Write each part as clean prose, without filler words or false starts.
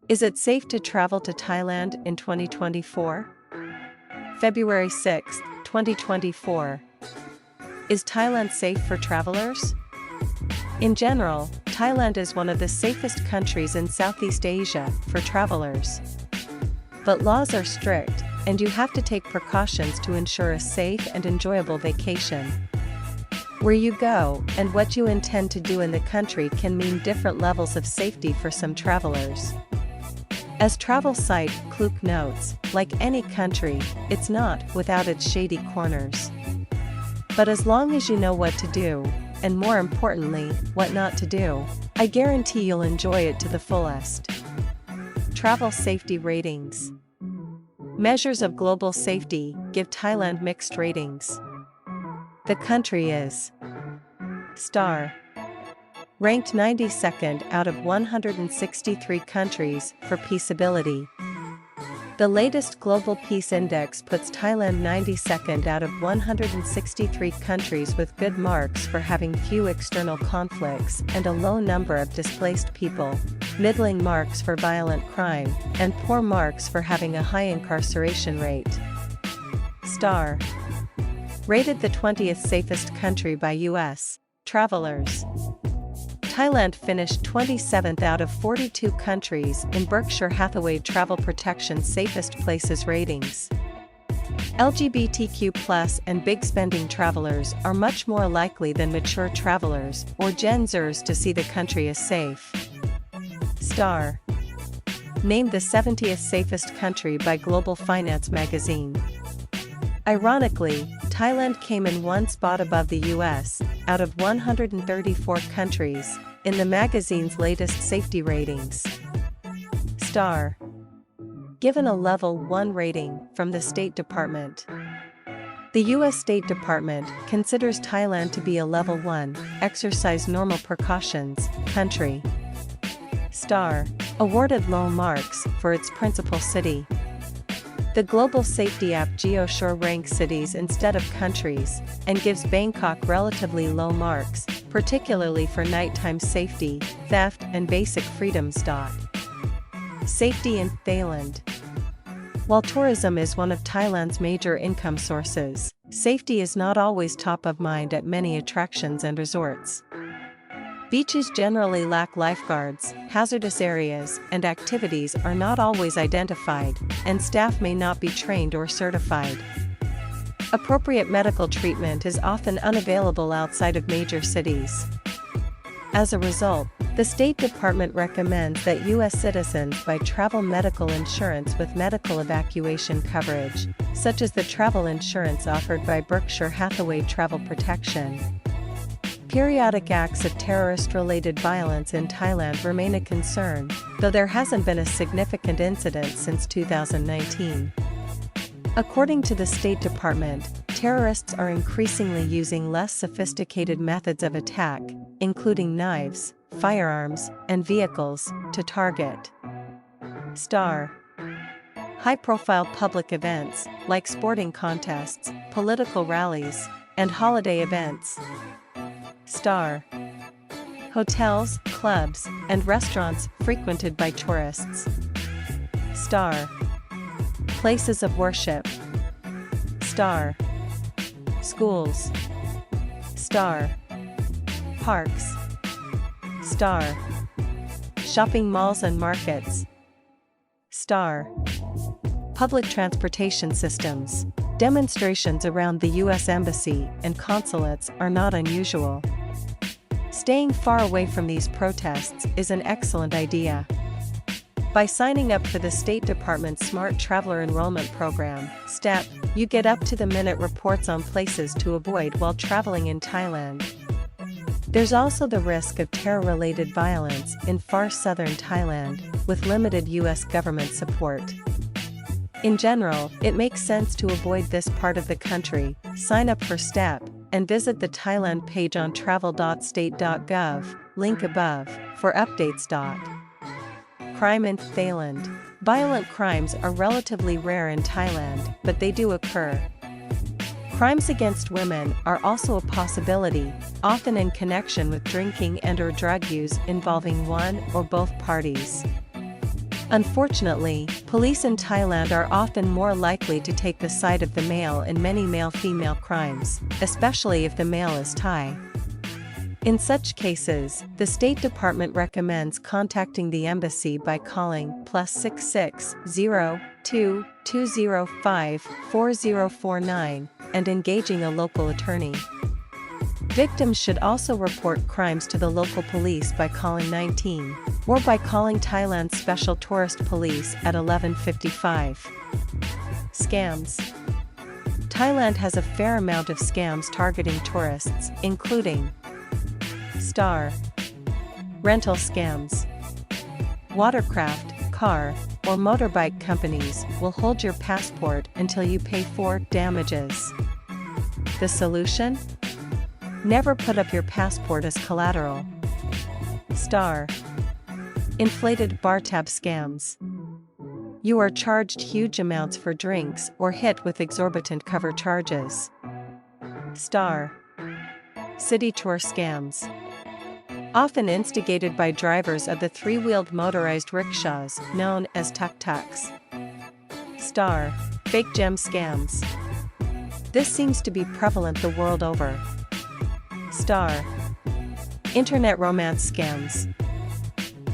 Is it safe to travel to Thailand in 2024? February 6, 2024. Is Thailand safe for travelers? In general, Thailand is one of the safest countries in Southeast Asia for travelers. But laws are strict, and you have to take precautions to ensure a safe and enjoyable vacation. Where you go and what you intend to do in the country can mean different levels of safety for some travelers. As travel site Klook notes, like any country, it's not without its shady corners. But as long as you know what to do, and more importantly, what not to do, I guarantee you'll enjoy it to the fullest. Travel safety ratings. Measures of global safety give Thailand mixed ratings. The country is star. Ranked 92nd out of 163 countries for peaceability. The latest Global Peace Index puts Thailand 92nd out of 163 countries with good marks for having few external conflicts and a low number of displaced people, middling marks for violent crime, and poor marks for having a high incarceration rate. Star. Rated the 20th safest country by U.S. travelers. Thailand finished 27th out of 42 countries in Berkshire Hathaway Travel Protection Safest Places ratings. LGBTQ+ and big spending travelers are much more likely than mature travelers or Gen Zers to see the country as safe. Star. Named the 70th safest country by Global Finance magazine. Ironically, Thailand came in one spot above the US, out of 134 countries, in the magazine's latest safety ratings. Star. Given a level 1 rating from the State Department. The U.S. State Department considers Thailand to be a level 1, exercise normal precautions, country. Star. Awarded low marks for its principal city. The global safety app GeoShore ranks cities instead of countries, and gives Bangkok relatively low marks, particularly for nighttime safety, theft and basic freedoms. Safety in Thailand. While tourism is one of Thailand's major income sources, safety is not always top of mind at many attractions and resorts. Beaches generally lack lifeguards, hazardous areas and activities are not always identified, and staff may not be trained or certified. Appropriate medical treatment is often unavailable outside of major cities. As a result, the State Department recommends that U.S. citizens buy travel medical insurance with medical evacuation coverage, such as the travel insurance offered by Berkshire Hathaway Travel Protection. Periodic acts of terrorist-related violence in Thailand remain a concern, though there hasn't been a significant incident since 2019. According to the State Department, terrorists are increasingly using less sophisticated methods of attack, including knives, firearms, and vehicles, to target. Star. High-profile public events, like sporting contests, political rallies, and holiday events. Star. Hotels, clubs, and restaurants frequented by tourists. Star. Places of worship. Star. Schools. Star. Parks. Star. Shopping malls and markets. Star. Public transportation systems. Demonstrations around the U.S. Embassy and consulates are not unusual. Staying far away from these protests is an excellent idea. By signing up for the State Department's Smart Traveler Enrollment Program, STEP, you get up-to-the-minute reports on places to avoid while traveling in Thailand. There's also the risk of terror-related violence in far southern Thailand, with limited U.S. government support. In general, it makes sense to avoid this part of the country. Sign up for STEP, and visit the Thailand page on travel.state.gov, link above, for updates. Crime in Thailand. Violent crimes are relatively rare in Thailand, but they do occur. Crimes against women are also a possibility, often in connection with drinking and/or drug use involving one or both parties. Unfortunately, police in Thailand are often more likely to take the side of the male in many male-female crimes, especially if the male is Thai. In such cases, the State Department recommends contacting the embassy by calling +66 02 205 4049 and engaging a local attorney. Victims should also report crimes to the local police by calling 19, or by calling Thailand's Special Tourist Police at 1155. Scams. Thailand has a fair amount of scams targeting tourists, including star rental scams. Watercraft, car, or motorbike companies will hold your passport until you pay for damages. The solution? Never put up your passport as collateral. Star inflated bar tab scams. You are charged huge amounts for drinks or hit with exorbitant cover charges. Star city tour scams. Often instigated by drivers of the three-wheeled motorized rickshaws known as tuk-tuks. Star fake gem scams. This seems to be prevalent the world over. Star internet romance scams,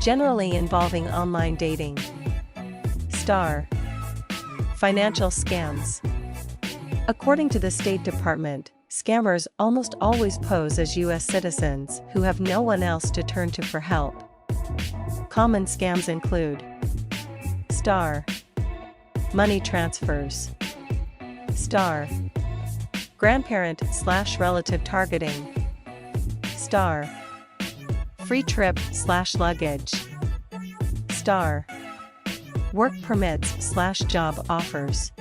generally involving online dating. Star financial scams. According to the State Department, scammers almost always pose as U.S. citizens who have no one else to turn to for help. Common scams include star money transfers, star grandparent/relative targeting, star free trip/luggage, star work permits/job offers.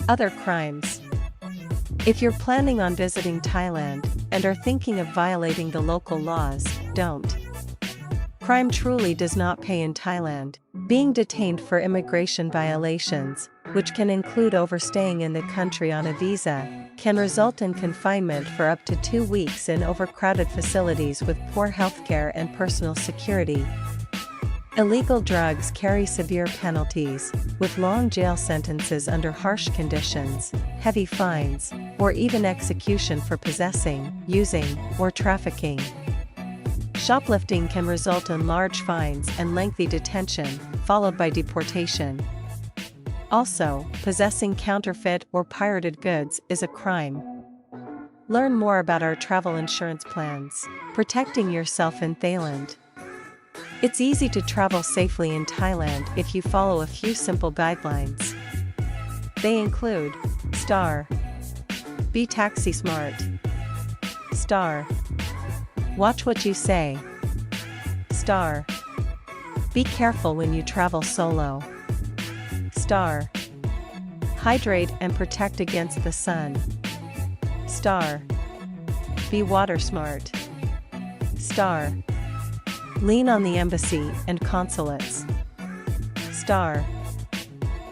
Other crimes. If you're planning on visiting Thailand and are thinking of violating the local laws, don't. Crime truly does not pay in Thailand. Being detained for immigration violations, which can include overstaying in the country on a visa, can result in confinement for up to 2 weeks in overcrowded facilities with poor healthcare and personal security. Illegal drugs carry severe penalties, with long jail sentences under harsh conditions, heavy fines, or even execution for possessing, using, or trafficking. Shoplifting can result in large fines and lengthy detention, followed by deportation. Also, possessing counterfeit or pirated goods is a crime. Learn more about our travel insurance plans, protecting yourself in Thailand. It's easy to travel safely in Thailand if you follow a few simple guidelines. They include star be taxi smart, star watch what you say, star be careful when you travel solo, star hydrate and protect against the sun, star be water smart, star lean on the embassy and consulates, star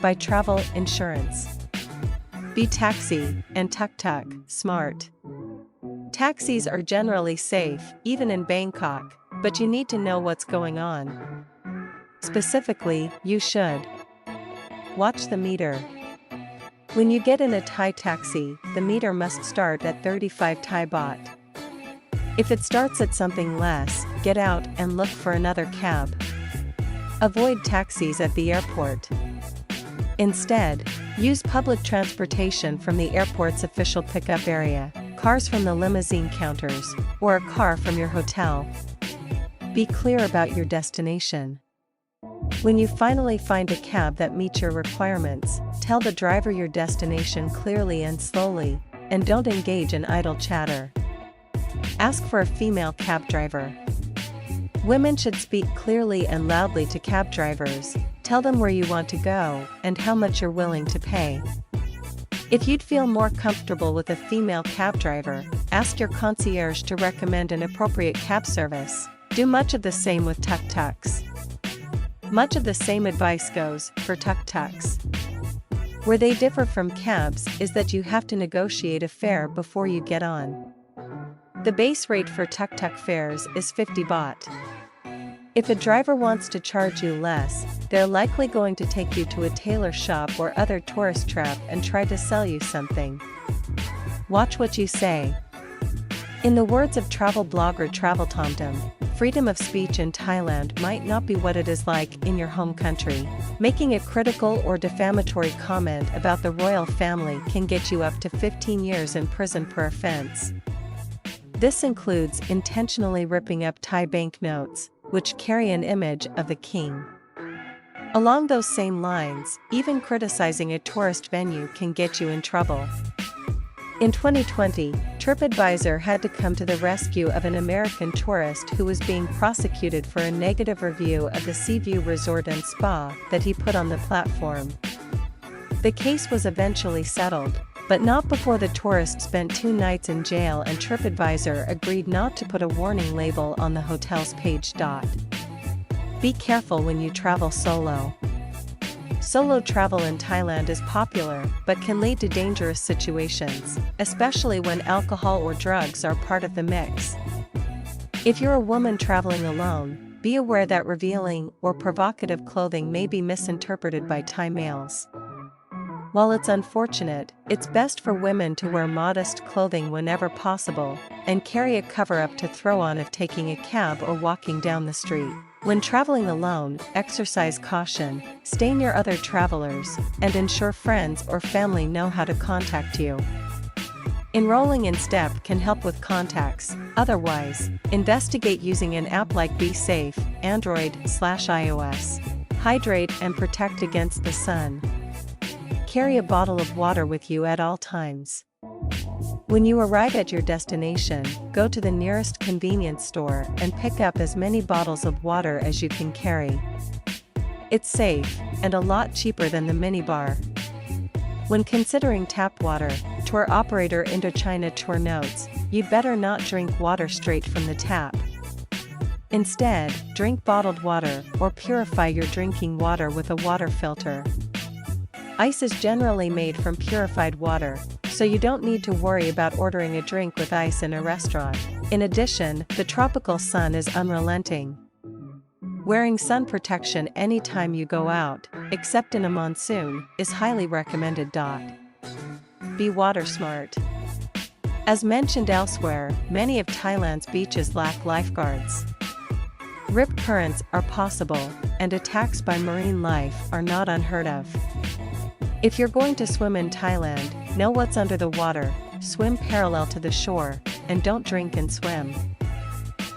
buy travel insurance, be taxi and tuk-tuk smart. Taxis are generally safe, even in Bangkok, but you need to know what's going on. Specifically, you should watch the meter. When you get in a Thai taxi, the meter must start at 35 Thai baht. If it starts at something less, get out and look for another cab. Avoid taxis at the airport. Instead, use public transportation from the airport's official pickup area, cars from the limousine counters, or a car from your hotel. Be clear about your destination. When you finally find a cab that meets your requirements, tell the driver your destination clearly and slowly, and don't engage in idle chatter. Ask for a female cab driver. Women should speak clearly and loudly to cab drivers, tell them where you want to go, and how much you're willing to pay. If you'd feel more comfortable with a female cab driver, ask your concierge to recommend an appropriate cab service. Do much of the same with tuk-tuks. Much of the same advice goes for tuk-tuks. Where they differ from cabs is that you have to negotiate a fare before you get on. The base rate for tuk-tuk fares is 50 baht. If a driver wants to charge you less, they're likely going to take you to a tailor shop or other tourist trap and try to sell you something. Watch what you say. In the words of travel blogger Travel TomTom, freedom of speech in Thailand might not be what it is like in your home country. Making a critical or defamatory comment about the royal family can get you up to 15 years in prison per offense. This includes intentionally ripping up Thai banknotes, which carry an image of the king. Along those same lines, even criticizing a tourist venue can get you in trouble. In 2020, TripAdvisor had to come to the rescue of an American tourist who was being prosecuted for a negative review of the Seaview Resort and Spa that he put on the platform. The case was eventually settled, but not before the tourist spent 2 nights in jail and TripAdvisor agreed not to put a warning label on the hotel's page. Be careful when you travel solo. Solo travel in Thailand is popular, but can lead to dangerous situations, especially when alcohol or drugs are part of the mix. If you're a woman traveling alone, be aware that revealing or provocative clothing may be misinterpreted by Thai males. While it's unfortunate, it's best for women to wear modest clothing whenever possible, and carry a cover-up to throw on if taking a cab or walking down the street. When traveling alone, exercise caution, stay near other travelers, and ensure friends or family know how to contact you. Enrolling in STEP can help with contacts. Investigate using an app like Be Safe, Android/iOS. Hydrate and protect against the sun. Carry a bottle of water with you at all times. When you arrive at your destination, go to the nearest convenience store and pick up as many bottles of water as you can carry. It's safe, and a lot cheaper than the minibar. When considering tap water, tour operator Indochina Tour notes, you'd better not drink water straight from the tap. Instead, drink bottled water or purify your drinking water with a water filter. Ice is generally made from purified water, so you don't need to worry about ordering a drink with ice in a restaurant. In addition, the tropical sun is unrelenting. Wearing sun protection anytime you go out, except in a monsoon, is highly recommended. Be water smart. As mentioned elsewhere, many of Thailand's beaches lack lifeguards. Rip currents are possible, and attacks by marine life are not unheard of. If you're going to swim in Thailand, know what's under the water, swim parallel to the shore, and don't drink and swim.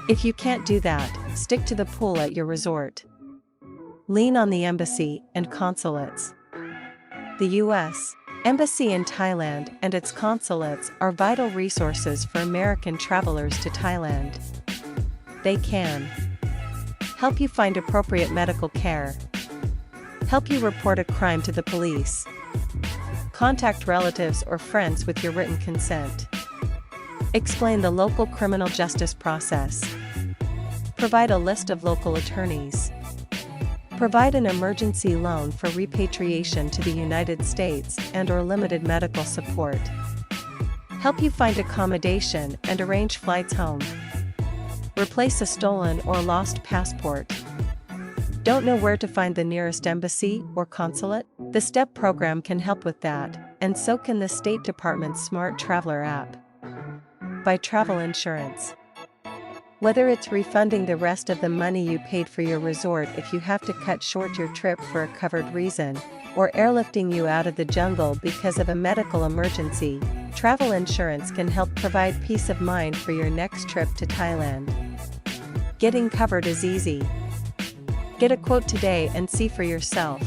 If you can't do that, stick to the pool at your resort. Lean on the embassy and consulates. The U.S. Embassy in Thailand and its consulates are vital resources for American travelers to Thailand. They can help you find appropriate medical care, help you report a crime to the police, contact relatives or friends with your written consent, explain the local criminal justice process, provide a list of local attorneys, provide an emergency loan for repatriation to the United States and/or limited medical support, help you find accommodation and arrange flights home, replace a stolen or lost passport. Don't know where to find the nearest embassy or consulate? The STEP program can help with that, and so can the State Department's Smart Traveler app. Buy travel insurance. Whether it's refunding the rest of the money you paid for your resort if you have to cut short your trip for a covered reason, or airlifting you out of the jungle because of a medical emergency, travel insurance can help provide peace of mind for your next trip to Thailand. Getting covered is easy. Get a quote today and see for yourself.